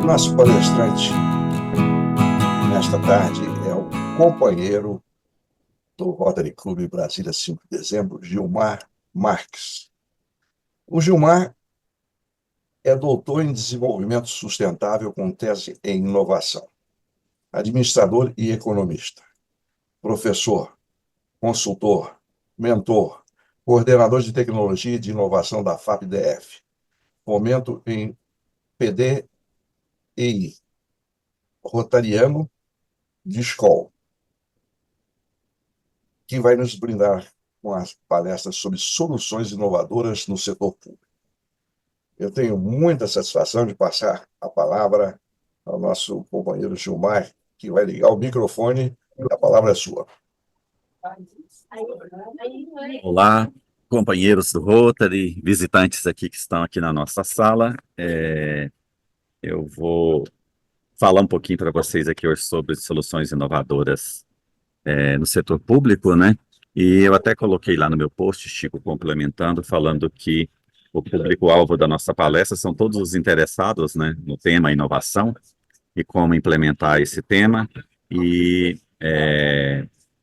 Nosso palestrante nesta tarde é o companheiro do Rotary Clube Brasília 5 de Dezembro, Gilmar Marques. O Gilmar é doutor em desenvolvimento sustentável com tese em inovação, administrador e economista, professor, consultor, mentor, coordenador de tecnologia e de inovação da FAP-DF, fomento em PDI, rotariano de escola, que vai nos brindar com as palestras sobre soluções inovadoras no setor público. Eu tenho muita satisfação de passar a palavra ao nosso companheiro Gilmar, que vai ligar o microfone. A palavra é sua. Olá, companheiros do Rotary, visitantes aqui que estão aqui na nossa sala. Eu vou falar um pouquinho para vocês aqui hoje sobre soluções inovadoras no setor público, né? E eu até coloquei lá no meu post, Chico, complementando, falando que o público-alvo da nossa palestra são todos os interessados, né, no tema inovação e como implementar esse tema e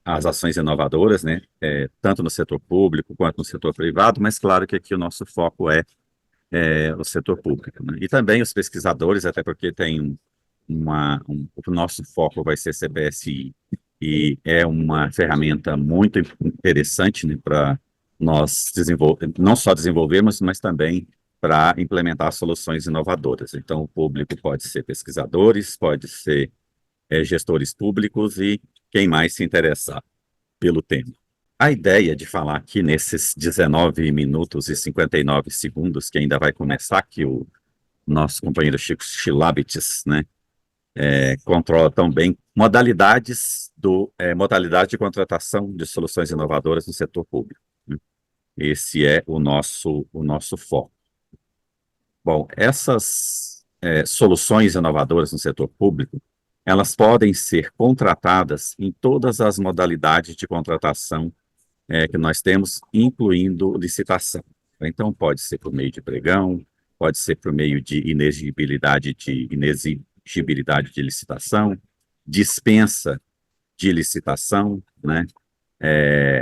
as ações inovadoras, né, tanto no setor público quanto no setor privado, mas claro que aqui o nosso foco é o setor público, né? E também os pesquisadores, até porque tem o nosso foco vai ser CBSI, e é uma ferramenta muito interessante, né, para nós não só desenvolvermos, mas também para implementar soluções inovadoras. Então, o público pode ser pesquisadores, pode ser gestores públicos e quem mais se interessar pelo tema. A ideia de falar aqui nesses 19 minutos e 59 segundos, que ainda vai começar, que o nosso companheiro Chico Schilabitz, né, controla tão bem, modalidade de contratação de soluções inovadoras no setor público, né? Esse é o nosso foco. Bom, essas soluções inovadoras no setor público, elas podem ser contratadas em todas as modalidades de contratação que nós temos, incluindo licitação. Então, pode ser por meio de pregão, pode ser por meio de inexigibilidade de licitação, dispensa de licitação, né?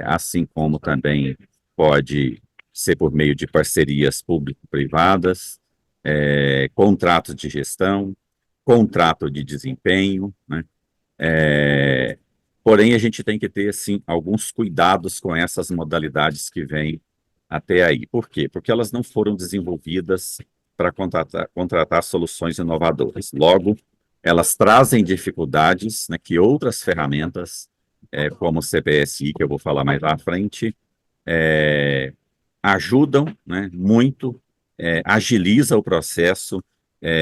Assim como também pode ser por meio de parcerias público-privadas, contratos de gestão, contrato de desempenho, né? Porém, a gente tem que ter, assim, alguns cuidados com essas modalidades que vêm até aí. Por quê? Porque elas não foram desenvolvidas para contratar soluções inovadoras. Logo, elas trazem dificuldades, né, que outras ferramentas, como o CPSI, que eu vou falar mais à frente, ajudam, né, muito, agiliza o processo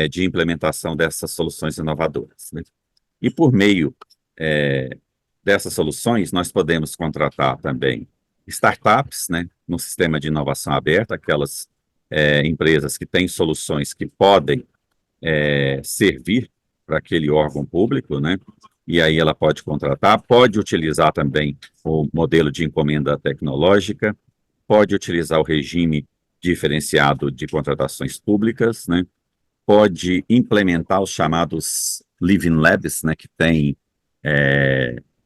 de implementação dessas soluções inovadoras, né? E por meio dessas soluções, nós podemos contratar também startups, né, no sistema de inovação aberta, aquelas empresas que têm soluções que podem servir para aquele órgão público, né, e aí ela pode contratar, pode utilizar também o modelo de encomenda tecnológica, pode utilizar o regime diferenciado de contratações públicas, né, pode implementar os chamados Living Labs, né, que tem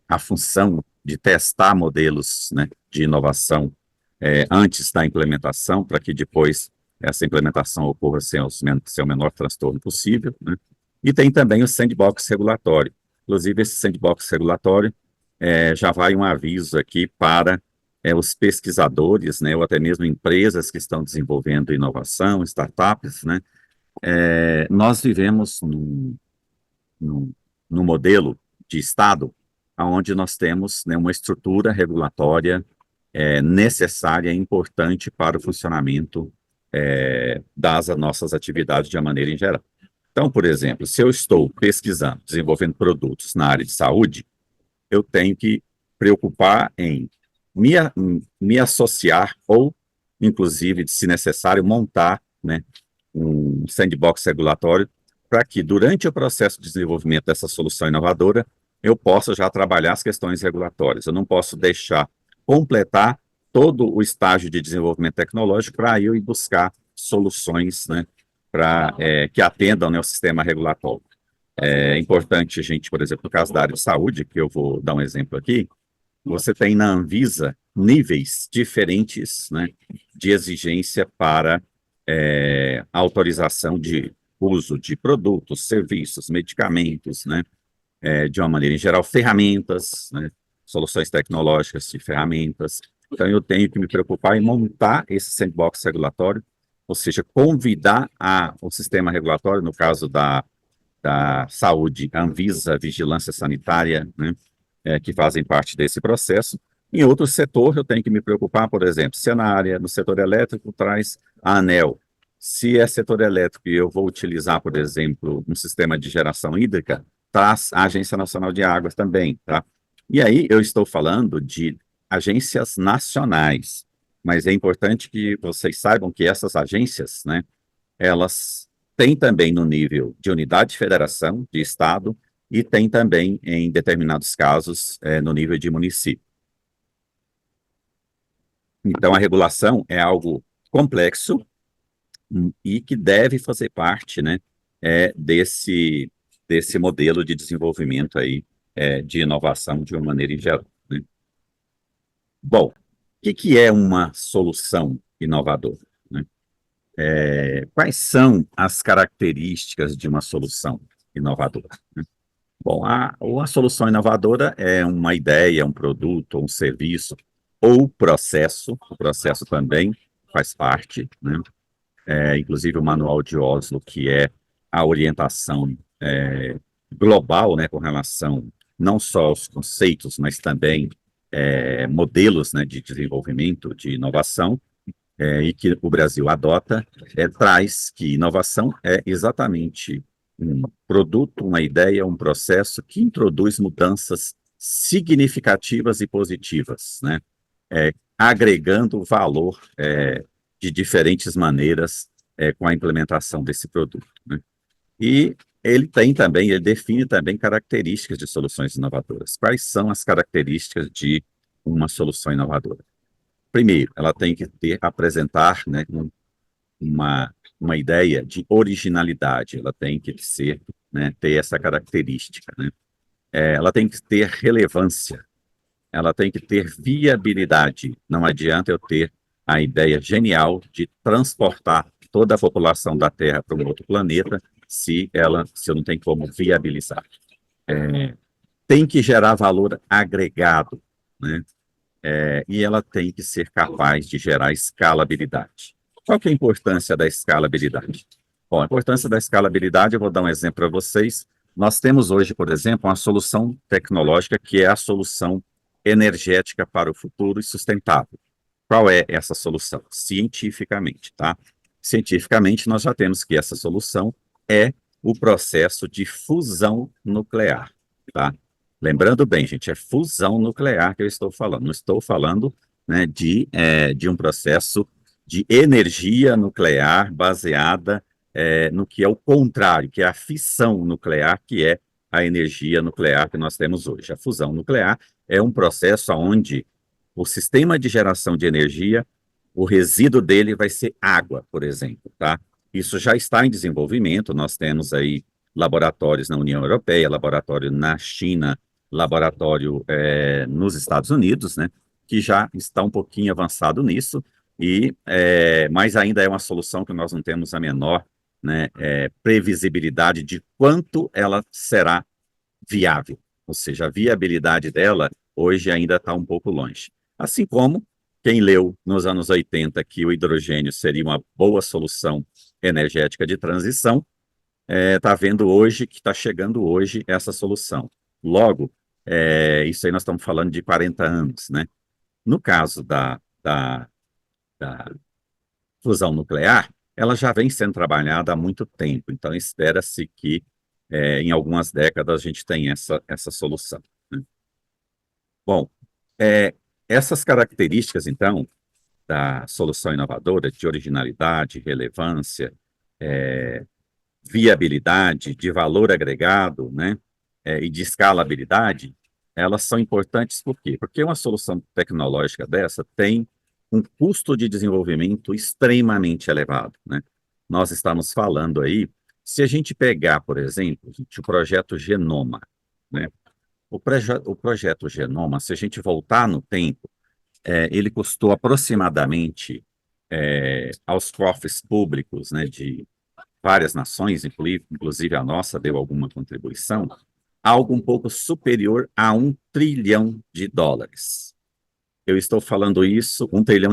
a função de testar modelos, né, de inovação antes da implementação, para que depois essa implementação ocorra sem o menor transtorno possível, né? E tem também o sandbox regulatório. Inclusive, esse sandbox regulatório já vai um aviso aqui para os pesquisadores, né, ou até mesmo empresas que estão desenvolvendo inovação, startups, né? Nós vivemos num modelo de Estado onde nós temos, né, uma estrutura regulatória necessária e importante para o funcionamento das nossas atividades de uma maneira em geral. Então, por exemplo, se eu estou pesquisando, desenvolvendo produtos na área de saúde, eu tenho que preocupar em me associar ou, inclusive, se necessário, montar, né, um sandbox regulatório para que, durante o processo de desenvolvimento dessa solução inovadora, eu possa já trabalhar as questões regulatórias. Eu não posso deixar completar todo o estágio de desenvolvimento tecnológico para eu ir buscar soluções, né, que atendam, né, o sistema regulatório. É importante a gente, por exemplo, no caso da área de saúde, que eu vou dar um exemplo aqui, você tem na Anvisa níveis diferentes, né, de exigência para autorização de uso de produtos, serviços, medicamentos, né, de uma maneira em geral, ferramentas, né, soluções tecnológicas de ferramentas. Então, eu tenho que me preocupar em montar esse sandbox regulatório, ou seja, convidar o sistema regulatório, no caso da saúde, Anvisa, Vigilância Sanitária, né, que fazem parte desse processo. Em outro setor, eu tenho que me preocupar, por exemplo, se é no setor elétrico, traz a ANEEL. Se é setor elétrico e eu vou utilizar, por exemplo, um sistema de geração hídrica, traz a Agência Nacional de Águas também, tá? E aí eu estou falando de agências nacionais, mas é importante que vocês saibam que essas agências, né, elas têm também no nível de unidade de federação, de estado, e tem também, em determinados casos, no nível de município. Então, a regulação é algo complexo e que deve fazer parte, né, desse modelo de desenvolvimento aí, de inovação de uma maneira em geral, né? Bom, o que é uma solução inovadora, né? Quais são as características de uma solução inovadora? Bom, a solução inovadora é uma ideia, um produto, um serviço, ou processo, o processo também faz parte, né? Inclusive o Manual de Oslo, que é a orientação global, né, com relação não só aos conceitos, mas também modelos, né, de desenvolvimento, de inovação, e que o Brasil adota, traz que inovação é exatamente um produto, uma ideia, um processo que introduz mudanças significativas e positivas, né? Agregando valor de diferentes maneiras com a implementação desse produto, né? E ele define também características de soluções inovadoras. Quais são as características de uma solução inovadora? Primeiro, ela tem que apresentar, né, uma ideia de originalidade, ela tem que ser, né, ter essa característica, né? Ela tem que ter relevância, ela tem que ter viabilidade. Não adianta eu ter a ideia genial de transportar toda a população da Terra para um outro planeta se eu não tenho como viabilizar. Tem que gerar valor agregado, né? E ela tem que ser capaz de gerar escalabilidade. Qual que é a importância da escalabilidade? Bom, a importância da escalabilidade, eu vou dar um exemplo para vocês. Nós temos hoje, por exemplo, uma solução tecnológica que é a solução energética para o futuro e sustentável. Qual é essa solução? Cientificamente, tá? Cientificamente, nós já temos que essa solução é o processo de fusão nuclear, tá? Lembrando bem, gente, é fusão nuclear que eu estou falando. Não estou falando, né, de um processo de energia nuclear baseada no que é o contrário, que é a fissão nuclear, que é a energia nuclear que nós temos hoje. A fusão nuclear é um processo onde o sistema de geração de energia, o resíduo dele vai ser água, por exemplo, tá? Isso já está em desenvolvimento, nós temos aí laboratórios na União Europeia, laboratório na China, laboratório nos Estados Unidos, né, que já está um pouquinho avançado nisso, mas ainda é uma solução que nós não temos a menor, né, previsibilidade de quanto ela será viável, ou seja, a viabilidade dela hoje ainda está um pouco longe. Assim como quem leu nos anos 80 que o hidrogênio seria uma boa solução energética de transição, está vendo hoje que está chegando hoje essa solução. Logo, isso aí nós estamos falando de 40 anos, né? No caso da fusão nuclear, ela já vem sendo trabalhada há muito tempo, então espera-se que em algumas décadas a gente tenha essa solução, né? Bom, essas características, então, da solução inovadora, de originalidade, relevância, viabilidade, de valor agregado, né, e de escalabilidade, elas são importantes por quê? Porque uma solução tecnológica dessa tem um custo de desenvolvimento extremamente elevado, né? nós estamos falando aí, se a gente pegar, por exemplo, o projeto Genoma, né? O projeto Genoma, se a gente voltar no tempo, ele custou aproximadamente aos cofres públicos, né, de várias nações, inclusive a nossa deu alguma contribuição, algo um pouco superior a US$ 1 trilhão. Eu estou falando isso, US$ 1 trilhão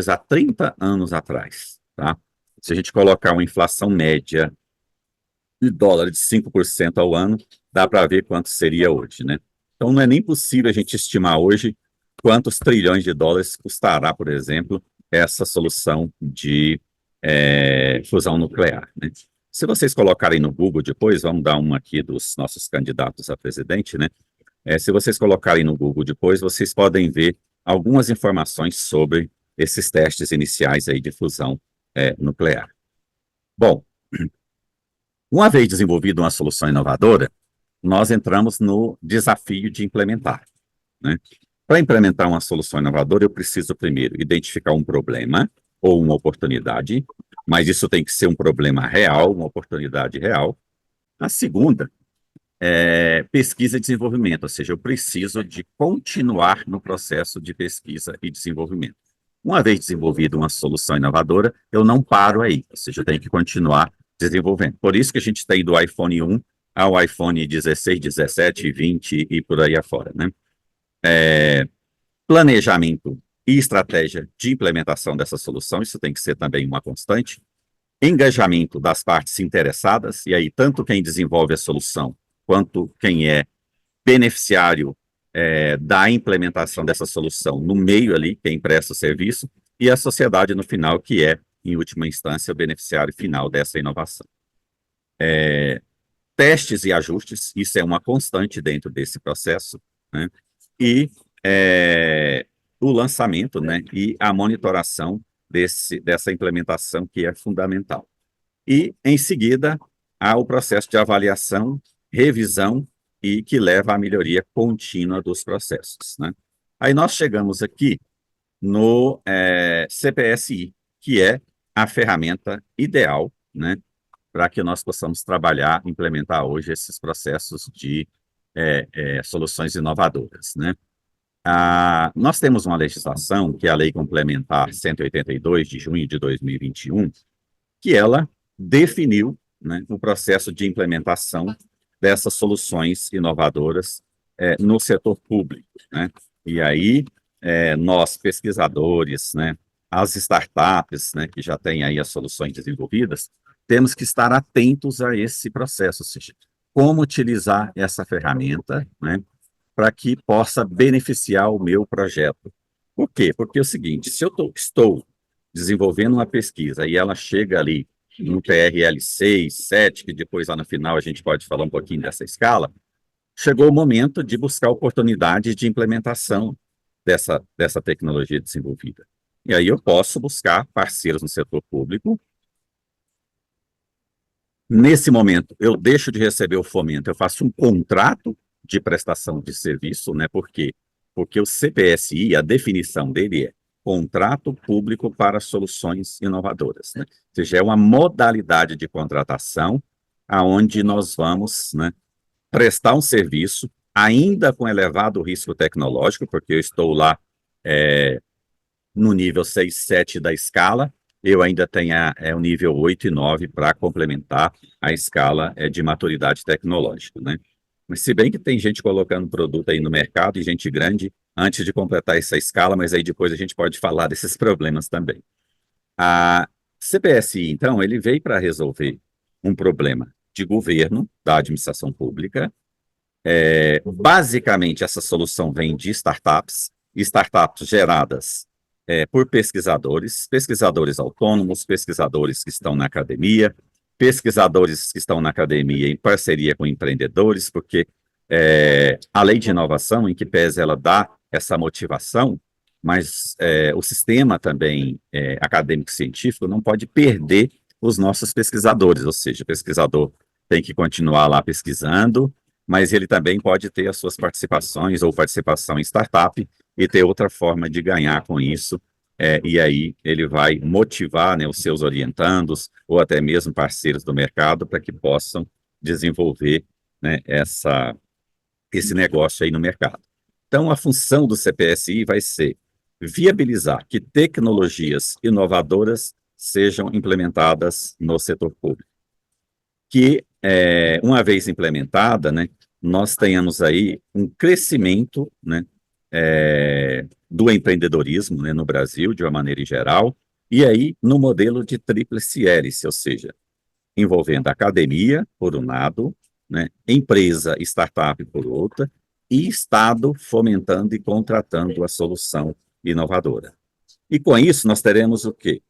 há 30 anos atrás, tá? Se a gente colocar uma inflação média de dólar de 5% ao ano, dá para ver quanto seria hoje, né? Então, não é nem possível a gente estimar hoje quantos trilhões de dólares custará, por exemplo, essa solução de fusão nuclear, né? Se vocês colocarem no Google depois, vamos dar uma aqui dos nossos candidatos a presidente, né? Se vocês colocarem no Google depois, vocês podem ver algumas informações sobre esses testes iniciais aí de fusão nuclear. Bom, uma vez desenvolvida uma solução inovadora, nós entramos no desafio de implementar, né? Para implementar uma solução inovadora, eu preciso primeiro identificar um problema ou uma oportunidade, mas isso tem que ser um problema real, uma oportunidade real. A segunda pesquisa e desenvolvimento, ou seja, eu preciso de continuar no processo de pesquisa e desenvolvimento. Uma vez desenvolvida uma solução inovadora, eu não paro aí, ou seja, eu tenho que continuar desenvolvendo. Por isso que a gente tem do iPhone 1 ao iPhone 16, 17, 20 e por aí afora, né? Planejamento e estratégia de implementação dessa solução, isso tem que ser também uma constante. Engajamento das partes interessadas, e aí tanto quem desenvolve a solução quanto quem é beneficiário da implementação dessa solução no meio ali, quem presta o serviço, e a sociedade no final, que é, em última instância, o beneficiário final dessa inovação. Testes e ajustes, isso é uma constante dentro desse processo, né? E o lançamento, né, e a monitoração dessa implementação, que é fundamental. E, em seguida, há o processo de avaliação, revisão e que leva à melhoria contínua dos processos, né? Aí nós chegamos aqui no CPSI, que é a ferramenta ideal, né, para que nós possamos trabalhar, implementar hoje esses processos de soluções inovadoras, né? Nós temos uma legislação, que é a Lei Complementar 182, de junho de 2021, que ela definiu, né, o processo de implementação dessas soluções inovadoras no setor público, né? E aí, nós, pesquisadores, né, as startups, né, que já têm aí as soluções desenvolvidas, temos que estar atentos a esse processo, ou seja, como utilizar essa ferramenta, né, para que possa beneficiar o meu projeto. Por quê? Porque é o seguinte, se eu estou desenvolvendo uma pesquisa e ela chega ali no TRL 6, 7, que depois lá no final a gente pode falar um pouquinho dessa escala, chegou o momento de buscar oportunidades de implementação dessa tecnologia desenvolvida. E aí eu posso buscar parceiros no setor público. Nesse momento, eu deixo de receber o fomento, eu faço um contrato de prestação de serviço, né? Por quê? Porque o CPSI, a definição dele é contrato público para soluções inovadoras, né? Ou seja, é uma modalidade de contratação aonde nós vamos, né, prestar um serviço, ainda com elevado risco tecnológico, porque eu estou lá no nível 6, 7 da escala, eu ainda tenho o nível 8 e 9 para complementar a escala de maturidade tecnológica, né? Mas se bem que tem gente colocando produto aí no mercado e gente grande antes de completar essa escala, mas aí depois a gente pode falar desses problemas também. A CPSI, então, ele veio para resolver um problema de governo, da administração pública. Basicamente, essa solução vem de startups geradas por pesquisadores autônomos, pesquisadores que estão na academia, pesquisadores que estão na academia em parceria com empreendedores, porque a lei de inovação, em que pese ela dá essa motivação, mas o sistema também acadêmico-científico não pode perder os nossos pesquisadores, ou seja, o pesquisador tem que continuar lá pesquisando, mas ele também pode ter as suas participações ou participação em startup e ter outra forma de ganhar com isso e aí ele vai motivar, né, os seus orientandos ou até mesmo parceiros do mercado para que possam desenvolver, né, esse negócio aí no mercado. Então, a função do CPSI vai ser viabilizar que tecnologias inovadoras sejam implementadas no setor público. Que, uma vez implementada, né, nós tenhamos aí um crescimento, né, do empreendedorismo, né, no Brasil, de uma maneira em geral, e aí no modelo de tríplice hélice, ou seja, envolvendo academia, por um lado, né, empresa, startup, por outra, e Estado fomentando e contratando a solução inovadora. E com isso nós teremos o quê?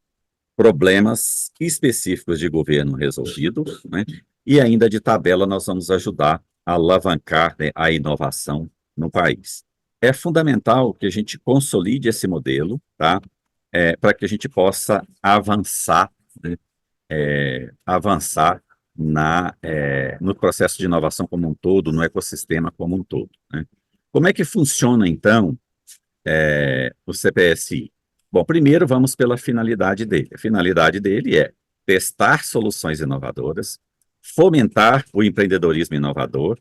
Problemas específicos de governo resolvidos, né? E ainda de tabela nós vamos ajudar a alavancar, né, a inovação no país. É fundamental que a gente consolide esse modelo, tá? Para que a gente possa avançar, né? Avançar no processo de inovação como um todo, no ecossistema como um todo, né? Como é que funciona, então, o CPSI? Bom, primeiro vamos pela finalidade dele. A finalidade dele é testar soluções inovadoras, fomentar o empreendedorismo inovador,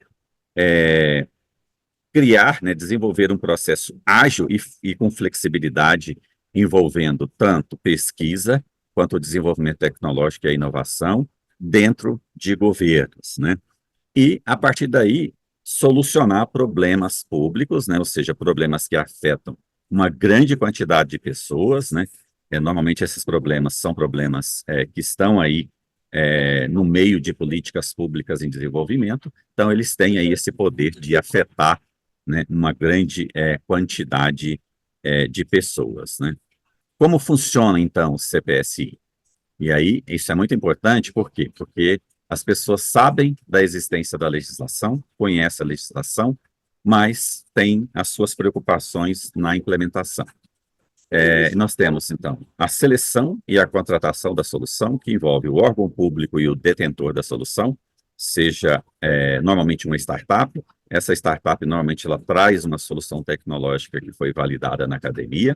criar, né, desenvolver um processo ágil e com flexibilidade, envolvendo tanto pesquisa quanto o desenvolvimento tecnológico e a inovação dentro de governos, né? E, a partir daí, solucionar problemas públicos, né, ou seja, problemas que afetam uma grande quantidade de pessoas, né? Normalmente esses problemas são problemas que estão aí no meio de políticas públicas em desenvolvimento, então eles têm aí esse poder de afetar, né, uma grande quantidade de pessoas, né? Como funciona, então, o CPSI? E aí, isso é muito importante, por quê? Porque as pessoas sabem da existência da legislação, conhecem a legislação, mas têm as suas preocupações na implementação. Nós temos, então, a seleção e a contratação da solução, que envolve o órgão público e o detentor da solução, seja normalmente uma startup. Essa startup, normalmente, ela traz uma solução tecnológica que foi validada na academia.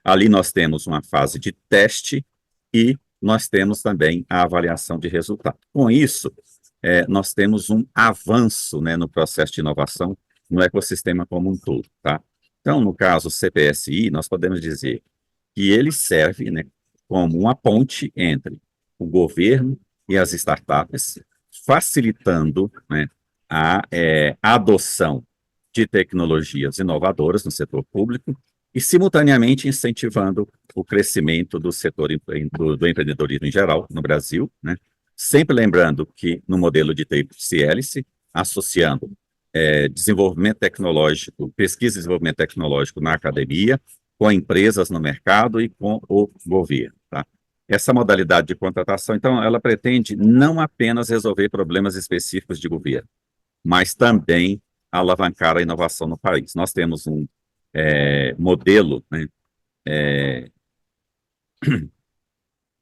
Ali nós temos uma fase de teste e nós temos também a avaliação de resultado. Com isso, nós temos um avanço, né, no processo de inovação no ecossistema como um todo, tá? Então, no caso CPSI, nós podemos dizer que ele serve, né, como uma ponte entre o governo e as startups, facilitando, né, a adoção de tecnologias inovadoras no setor público e, simultaneamente, incentivando o crescimento do setor do empreendedorismo em geral no Brasil, né? Sempre lembrando que no modelo de tríplice hélice, associando desenvolvimento tecnológico, pesquisa e desenvolvimento tecnológico na academia, com empresas no mercado e com o governo, tá? Essa modalidade de contratação, então, ela pretende não apenas resolver problemas específicos de governo, mas também alavancar a inovação no país. Nós temos um modelo, né,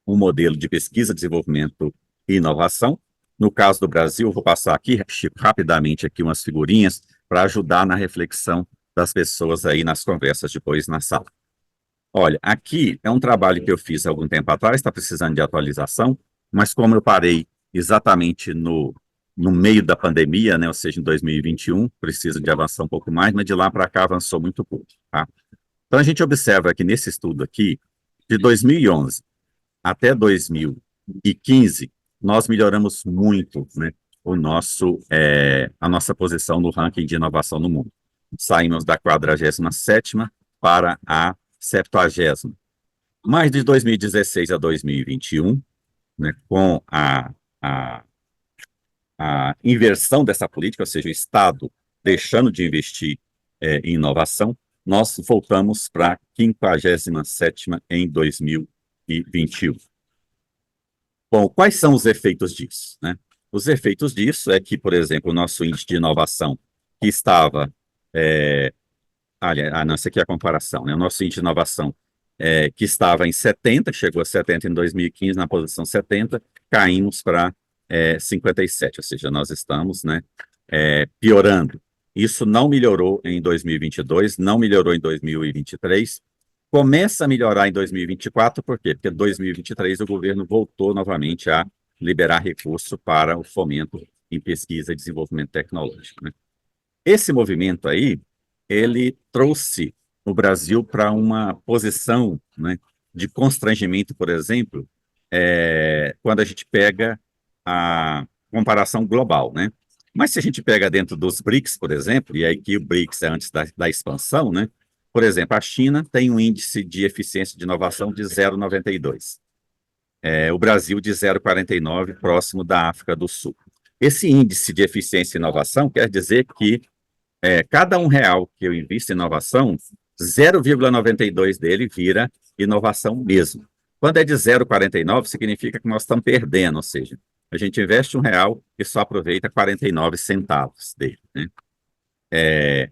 um modelo de pesquisa, desenvolvimento e inovação. No caso do Brasil, vou passar aqui, Chico, rapidamente aqui umas figurinhas para ajudar na reflexão das pessoas aí nas conversas depois na sala. Olha, aqui é um trabalho que eu fiz há algum tempo atrás, está precisando de atualização, mas como eu parei exatamente no meio da pandemia, né, ou seja, em 2021, precisa de avançar um pouco mais, mas de lá para cá avançou muito pouco, tá? Então a gente observa que nesse estudo aqui, de 2011 até 2015, nós melhoramos muito, né, a nossa posição no ranking de inovação no mundo. Saímos da 47ª para a 70ª. Mas de 2016 a 2021, né, com a inversão dessa política, ou seja, o Estado deixando de investir em inovação, nós voltamos para a 57ª em 2021. Bom, quais são os efeitos disso, né? Os efeitos disso é que, por exemplo, o nosso índice de inovação, que estava... não, essa aqui é a comparação, né? O nosso índice de inovação, que estava em 70, chegou a 70 em 2015, na posição 70, caímos para 57, ou seja, nós estamos, né, piorando. Isso não melhorou em 2022, não melhorou em 2023, Começa a melhorar em 2024, por quê? Porque em 2023 o governo voltou novamente a liberar recurso para o fomento em pesquisa e desenvolvimento tecnológico, né? Esse movimento aí, ele trouxe o Brasil para uma posição, né, de constrangimento, por exemplo, quando a gente pega a comparação global, né? Mas se a gente pega dentro dos BRICS, por exemplo, e aí que o BRICS é antes da expansão, né? Por exemplo, a China tem um índice de eficiência de inovação de 0,92. O Brasil de 0,49, próximo da África do Sul. Esse índice de eficiência e inovação quer dizer que cada R$ 1 que eu invisto em inovação, 0,92 dele vira inovação mesmo. Quando é de 0,49, significa que nós estamos perdendo, ou seja, a gente investe R$ 1 e só aproveita 49 centavos dele, né?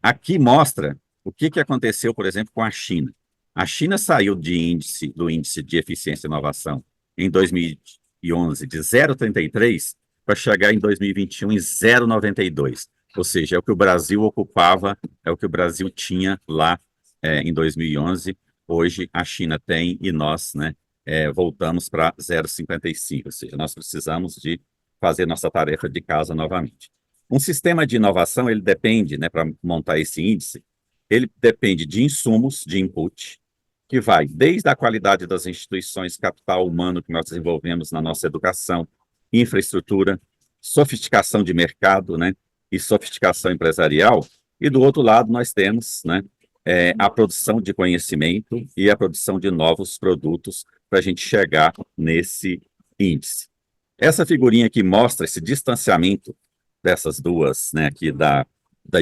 Aqui mostra o que aconteceu, por exemplo, com a China. A China saiu do índice de eficiência e inovação em 2011 de 0,33 para chegar em 2021 em 0,92. Ou seja, é o que o Brasil ocupava, é o que o Brasil tinha lá em 2011. Hoje a China tem e nós, né, voltamos para 0,55. Ou seja, nós precisamos de fazer nossa tarefa de casa novamente. Um sistema de inovação, ele depende, né, para montar esse índice, ele depende de insumos, de input, que vai desde a qualidade das instituições, capital humano que nós desenvolvemos na nossa educação, infraestrutura, sofisticação de mercado, né, e sofisticação empresarial, e do outro lado nós temos, né, a produção de conhecimento e a produção de novos produtos para a gente chegar nesse índice. Essa figurinha aqui mostra esse distanciamento dessas duas, né, aqui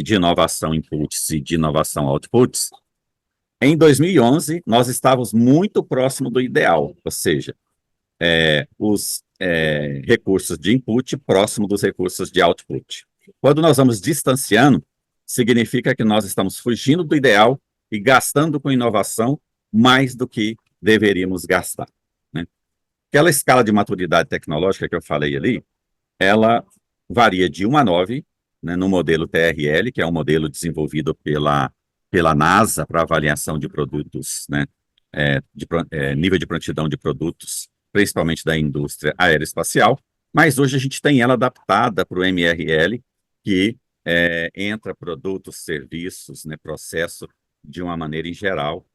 de inovação inputs e de inovação outputs. Em 2011, nós estávamos muito próximo do ideal, ou seja, os recursos de input próximo dos recursos de output. Quando nós vamos distanciando, significa que nós estamos fugindo do ideal e gastando com inovação mais do que deveríamos gastar, né? Aquela escala de maturidade tecnológica que eu falei ali, ela varia de 1 a 9, né, no modelo TRL, que é um modelo desenvolvido pela NASA para avaliação de produtos, né, nível de prontidão de produtos, principalmente da indústria aeroespacial, mas hoje a gente tem ela adaptada para o MRL, que entra produtos, serviços, né, processo de uma maneira em geral,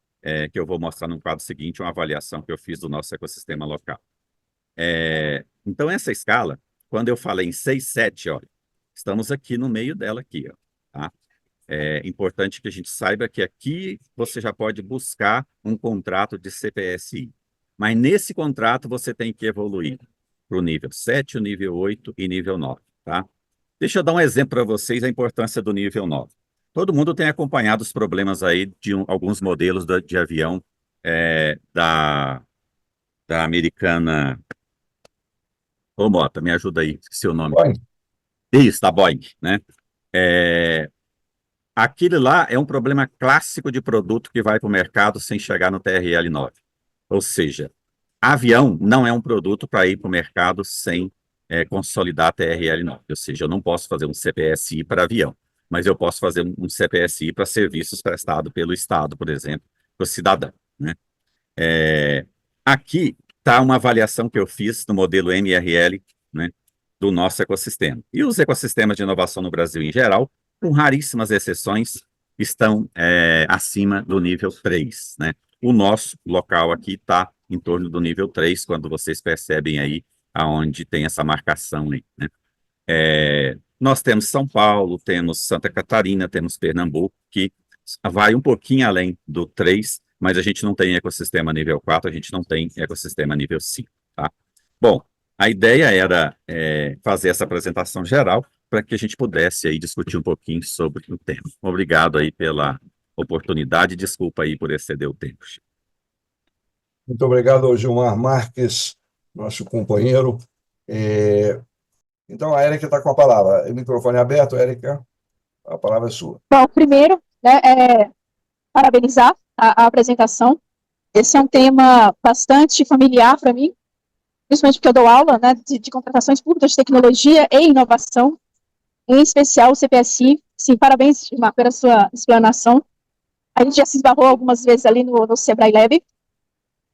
que eu vou mostrar no quadro seguinte, uma avaliação que eu fiz do nosso ecossistema local. Então, essa escala, quando eu falei em 6, 7, olha, estamos aqui no meio dela aqui, ó, tá? É importante que a gente saiba que aqui você já pode buscar um contrato de CPSI, mas nesse contrato você tem que evoluir para o nível 7, o nível 8 e nível 9, tá? Deixa eu dar um exemplo para vocês da importância do nível 9. Todo mundo tem acompanhado os problemas aí de alguns modelos de avião da americana. Ô, Mota, me ajuda aí, esqueci o nome. Boing. Isso, da Boeing, né? Aquilo lá é um problema clássico de produto que vai para o mercado sem chegar no TRL 9. Ou seja, avião não é um produto para ir para o mercado sem consolidar a TRL 9. Ou seja, eu não posso fazer um CPSI para avião, mas eu posso fazer um CPSI para serviços prestados pelo Estado, por exemplo, para o cidadão, né? Aqui está uma avaliação que eu fiz no modelo MRL, né, do nosso ecossistema. E os ecossistemas de inovação no Brasil em geral, com raríssimas exceções, estão acima do nível 3, né? O nosso local aqui está em torno do nível 3, quando vocês percebem aí aonde tem essa marcação aí, né? Nós temos São Paulo, temos Santa Catarina, temos Pernambuco, que vai um pouquinho além do 3, mas a gente não tem ecossistema nível 4, a gente não tem ecossistema nível 5, tá? Bom, a ideia era fazer essa apresentação geral para que a gente pudesse aí discutir um pouquinho sobre o tema. Obrigado aí pela oportunidade, desculpa aí por exceder o tempo. Muito obrigado ao Gilmar Marques, nosso companheiro. Então, a Érica está com a palavra. O microfone é aberto, Érica. A palavra é sua. Bom, primeiro, né, parabenizar a apresentação. Esse é um tema bastante familiar para mim, principalmente porque eu dou aula, né, de contratações públicas de tecnologia e inovação, em especial o CPSI. Sim, parabéns, Gilmar, pela sua explanação. A gente já se esbarrou algumas vezes ali no Sebrae Lab.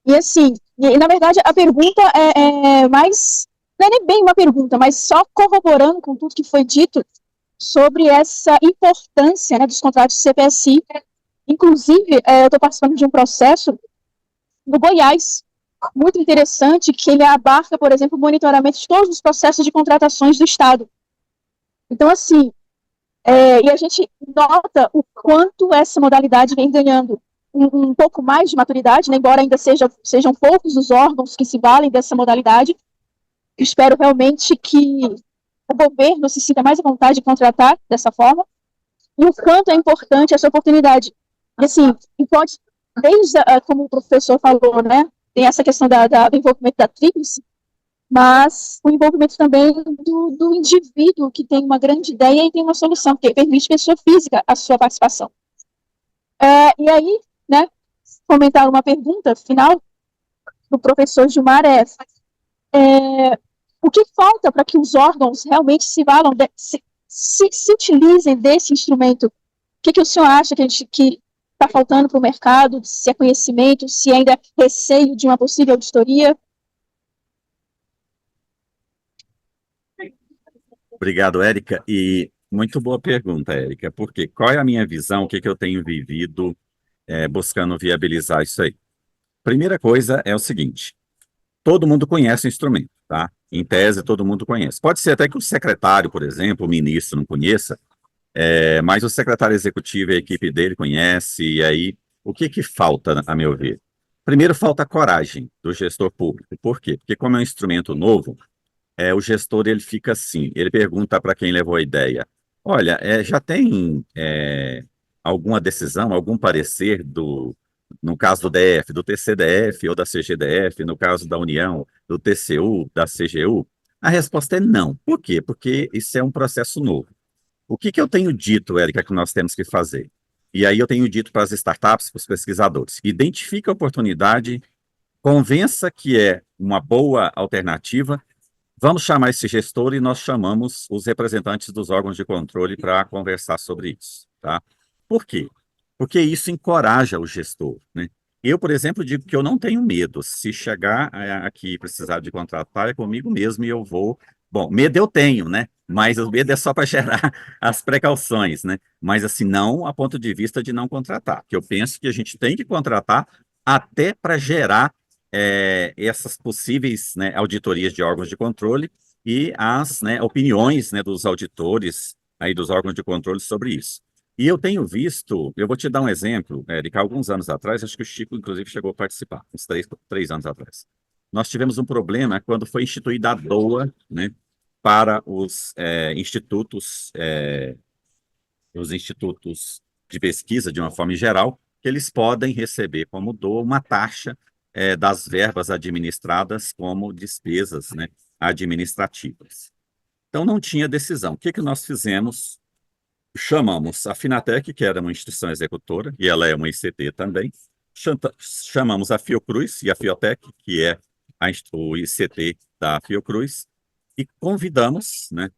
E assim, na verdade, a pergunta é mais, não é nem bem uma pergunta, mas só corroborando com tudo que foi dito sobre essa importância, né, dos contratos de CPSI. Inclusive, eu estou participando de um processo no Goiás, muito interessante, que ele abarca, por exemplo, o monitoramento de todos os processos de contratações do Estado. Então, assim, e a gente nota o quanto essa modalidade vem ganhando um pouco mais de maturidade, né, embora ainda sejam poucos os órgãos que se valem dessa modalidade. Espero realmente que o governo se sinta mais à vontade de contratar dessa forma, e o quanto é importante essa oportunidade. E assim, pode, desde, como o professor falou, né, tem essa questão do envolvimento da tríplice, mas o envolvimento também do indivíduo que tem uma grande ideia e tem uma solução, que permite pessoa física a sua participação. E aí, né, comentar uma pergunta final do professor Gilmar o que falta para que os órgãos realmente se valam, se utilizem desse instrumento? O que o senhor acha que está faltando para o mercado? Se é conhecimento, se ainda é receio de uma possível auditoria? Obrigado, Érica. E muito boa pergunta, Érica, porque qual é a minha visão, o que eu tenho vivido buscando viabilizar isso aí? Primeira coisa é o seguinte, todo mundo conhece o instrumento, tá? Em tese, todo mundo conhece. Pode ser até que o secretário, por exemplo, o ministro não conheça, mas o secretário executivo e a equipe dele conhece, e aí, o que falta, a meu ver? Primeiro, falta coragem do gestor público. Por quê? Porque como é um instrumento novo, o gestor ele fica assim, ele pergunta para quem levou a ideia, olha, já tem alguma decisão, algum parecer no caso do DF, do TCDF ou da CGDF, no caso da União, do TCU, da CGU? A resposta é não. Por quê? Porque isso é um processo novo. O que eu tenho dito, Érica, que nós temos que fazer? E aí eu tenho dito para as startups, para os pesquisadores, identifique a oportunidade, convença que é uma boa alternativa. Vamos chamar esse gestor e nós chamamos os representantes dos órgãos de controle para conversar sobre isso, tá? Por quê? Porque isso encoraja o gestor, né? Eu, por exemplo, digo que eu não tenho medo. Se chegar aqui e precisar de contratar, é comigo mesmo e eu vou. Bom, medo eu tenho, né? Mas o medo é só para gerar as precauções, né? Mas assim, não a ponto de vista de não contratar, que eu penso que a gente tem que contratar até para gerar essas possíveis, né, auditorias de órgãos de controle e as, né, opiniões, né, dos auditores aí dos órgãos de controle sobre isso. E eu tenho visto, eu vou te dar um exemplo, Érica, alguns anos atrás, acho que o Chico, inclusive, chegou a participar, uns três anos atrás. Nós tivemos um problema quando foi instituída a DOA, né, para os institutos de pesquisa, de uma forma geral, que eles podem receber como DOA uma taxa das verbas administradas como despesas, né, administrativas. Então, não tinha decisão. O que nós fizemos? Chamamos a Finatec, que era uma instituição executora, e ela é uma ICT também. Chamamos a Fiocruz e a Fiotec, que é o ICT da Fiocruz, e convidamos, né,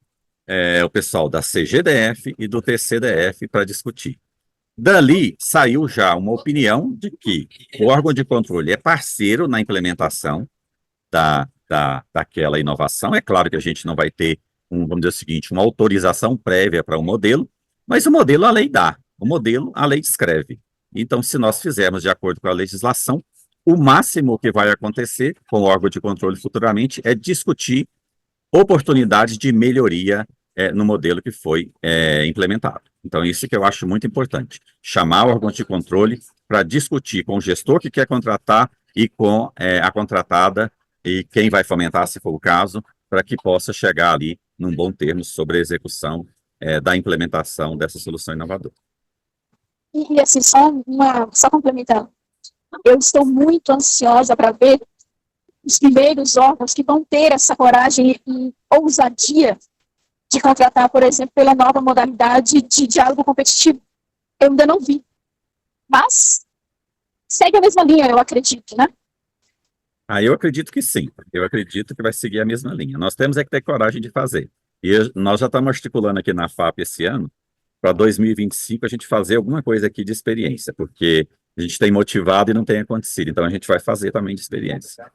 o pessoal da CGDF e do TCDF para discutir. Dali saiu já uma opinião de que o órgão de controle é parceiro na implementação daquela inovação. É claro que a gente não vai ter, vamos dizer o seguinte, uma autorização prévia para o modelo, mas o modelo a lei dá, o modelo a lei descreve. Então, se nós fizermos de acordo com a legislação, o máximo que vai acontecer com o órgão de controle futuramente é discutir oportunidades de melhoria no modelo que foi implementado. Então, isso que eu acho muito importante. Chamar o órgão de controle para discutir com o gestor que quer contratar e com a contratada e quem vai fomentar, se for o caso, para que possa chegar ali num bom termo sobre a execução da implementação dessa solução inovadora. E assim, só complementando, eu estou muito ansiosa para ver os primeiros órgãos que vão ter essa coragem e ousadia de contratar, por exemplo, pela nova modalidade de diálogo competitivo. Eu ainda não vi. Mas segue a mesma linha, eu acredito, né? Eu acredito que sim. Eu acredito que vai seguir a mesma linha. Nós temos que ter coragem de fazer. E nós já estamos articulando aqui na FAP esse ano para 2025 a gente fazer alguma coisa aqui de experiência, porque a gente tem motivado e não tem acontecido, então a gente vai fazer também de experiência.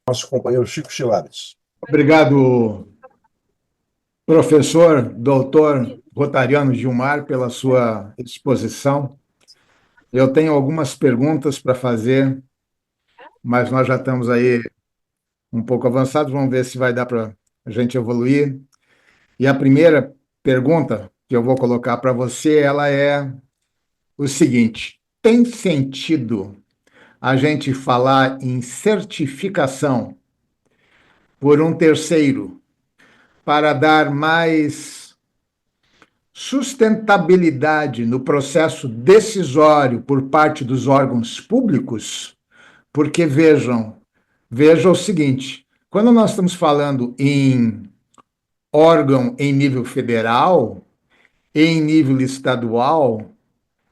Nosso companheiro Chico Chilares. Obrigado, professor, doutor Rotariano Gilmar, pela sua exposição. Eu tenho algumas perguntas para fazer, mas nós já estamos aí um pouco avançados, vamos ver se vai dar para a gente evoluir. E a primeira pergunta que eu vou colocar para você, ela é o seguinte: tem sentido a gente falar em certificação por um terceiro para dar mais sustentabilidade no processo decisório por parte dos órgãos públicos? Porque veja o seguinte, quando nós estamos falando em órgão em nível federal, em nível estadual,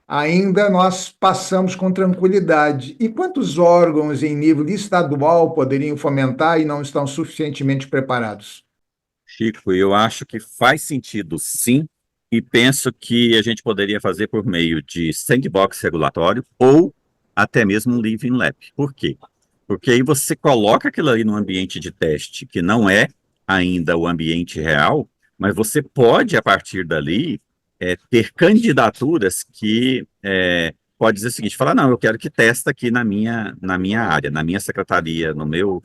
ainda nós passamos com tranquilidade. E quantos órgãos em nível estadual poderiam fomentar e não estão suficientemente preparados? Chico, eu acho que faz sentido, sim, e penso que a gente poderia fazer por meio de sandbox regulatório ou até mesmo um living lab. Por quê? Porque aí você coloca aquilo ali num ambiente de teste que não é ainda o ambiente real, mas você pode, a partir dali, ter candidaturas que pode dizer o seguinte, falar, não, eu quero que testa aqui na minha área, na minha secretaria, no meu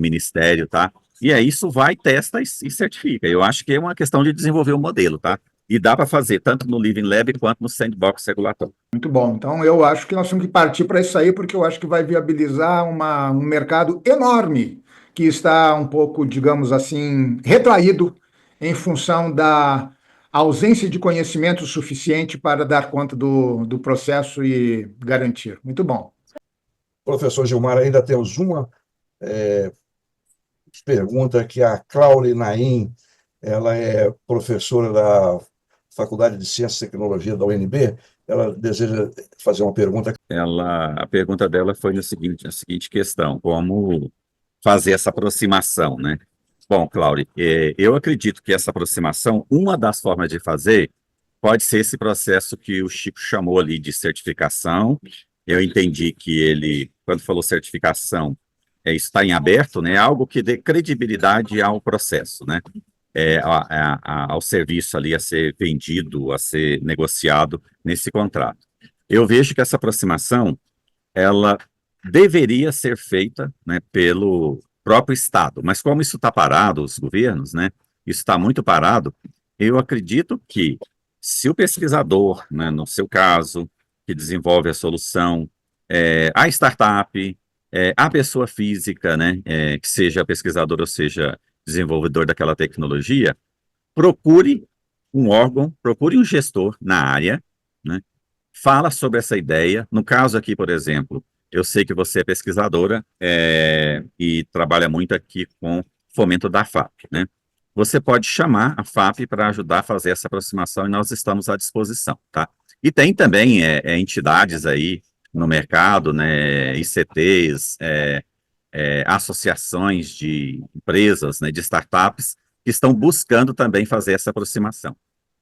ministério, tá? E aí isso vai, testa e certifica. Eu acho que é uma questão de desenvolver o modelo, tá? E dá para fazer tanto no Living Lab quanto no Sandbox regulatório. Muito bom. Então, eu acho que nós temos que partir para isso aí, porque eu acho que vai viabilizar um mercado enorme que está um pouco, digamos assim, retraído em função da ausência de conhecimento suficiente para dar conta do processo e garantir. Muito bom. Professor Gilmar, ainda temos uma pergunta que a Claudia Naim, ela é professora da Faculdade de Ciência e Tecnologia da UNB, ela deseja fazer uma pergunta. A pergunta dela foi na seguinte questão, como fazer essa aproximação, né? Bom, Cláudio, eu acredito que essa aproximação, uma das formas de fazer, pode ser esse processo que o Chico chamou ali de certificação. Eu entendi que ele, quando falou certificação, isso está em aberto, né? Algo que dê credibilidade ao processo, né? Ao serviço ali a ser vendido, a ser negociado nesse contrato. Eu vejo que essa aproximação, ela deveria ser feita, né, pelo próprio Estado, mas como isso está parado, os governos, né, isso está muito parado, eu acredito que se o pesquisador, né, no seu caso, que desenvolve a solução, a startup, a pessoa física, né, que seja pesquisador ou seja desenvolvedor daquela tecnologia, procure um órgão, procure um gestor na área, né, fala sobre essa ideia. No caso aqui, por exemplo, eu sei que você é pesquisadora e trabalha muito aqui com fomento da FAP, né? Você pode chamar a FAP para ajudar a fazer essa aproximação e nós estamos à disposição, tá? E tem também entidades aí no mercado, né, ICTs, associações de empresas, né, de startups, que estão buscando também fazer essa aproximação.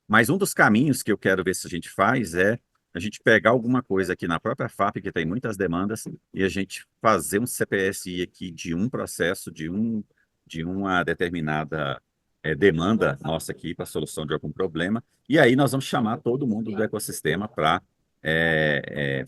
Mas um dos caminhos que eu quero ver se a gente faz é a gente pegar alguma coisa aqui na própria FAP, que tem muitas demandas, e a gente fazer um CPSI aqui de um processo, de uma determinada demanda nossa aqui para a solução de algum problema, e aí nós vamos chamar todo mundo do ecossistema para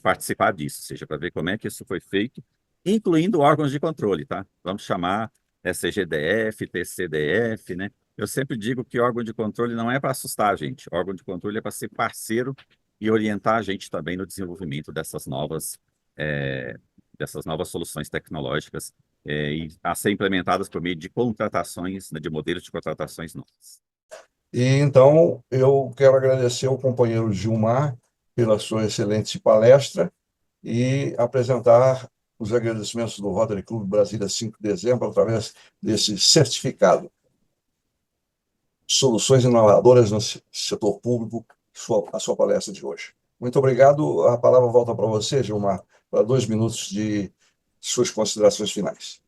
participar disso, ou seja, para ver como é que isso foi feito, incluindo órgãos de controle, tá? Vamos chamar CGDF, TCDF, né? Eu sempre digo que órgão de controle não é para assustar a gente, órgão de controle é para ser parceiro e orientar a gente também no desenvolvimento dessas novas soluções tecnológicas e a ser implementadas por meio de contratações, né, de modelos de contratações novos. E então, eu quero agradecer ao companheiro Gilmar pela sua excelente palestra e apresentar os agradecimentos do Rotary Club Brasília 5 de dezembro através desse certificado. Soluções inovadoras no setor público, a sua palestra de hoje. Muito obrigado. A palavra volta para você, Gilmar, para 2 minutos de suas considerações finais.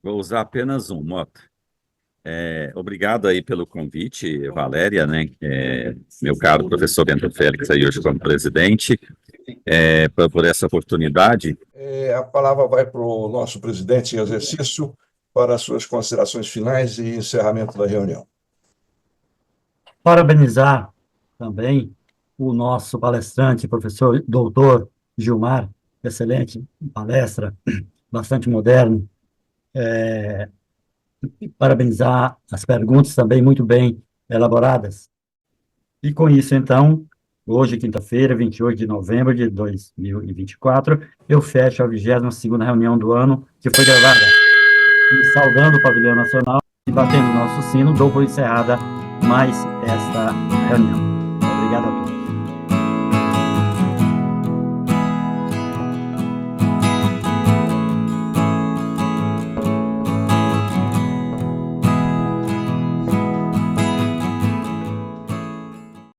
Vou usar apenas um, Mota. Obrigado aí pelo convite, Valéria, né? Meu caro professor Bento Félix aí hoje como presidente, por essa oportunidade. A palavra vai para o nosso presidente em exercício para as suas considerações finais e encerramento da reunião. Parabenizar também o nosso palestrante, professor doutor Gilmar, excelente palestra, bastante moderno. Parabenizar as perguntas também muito bem elaboradas. E com isso, então, hoje, quinta-feira, 28 de novembro de 2024, eu fecho a 22ª reunião do ano, que foi gravada. E saudando o Pavilhão Nacional e batendo o nosso sino, dou por encerrada mais esta reunião. Obrigado a todos.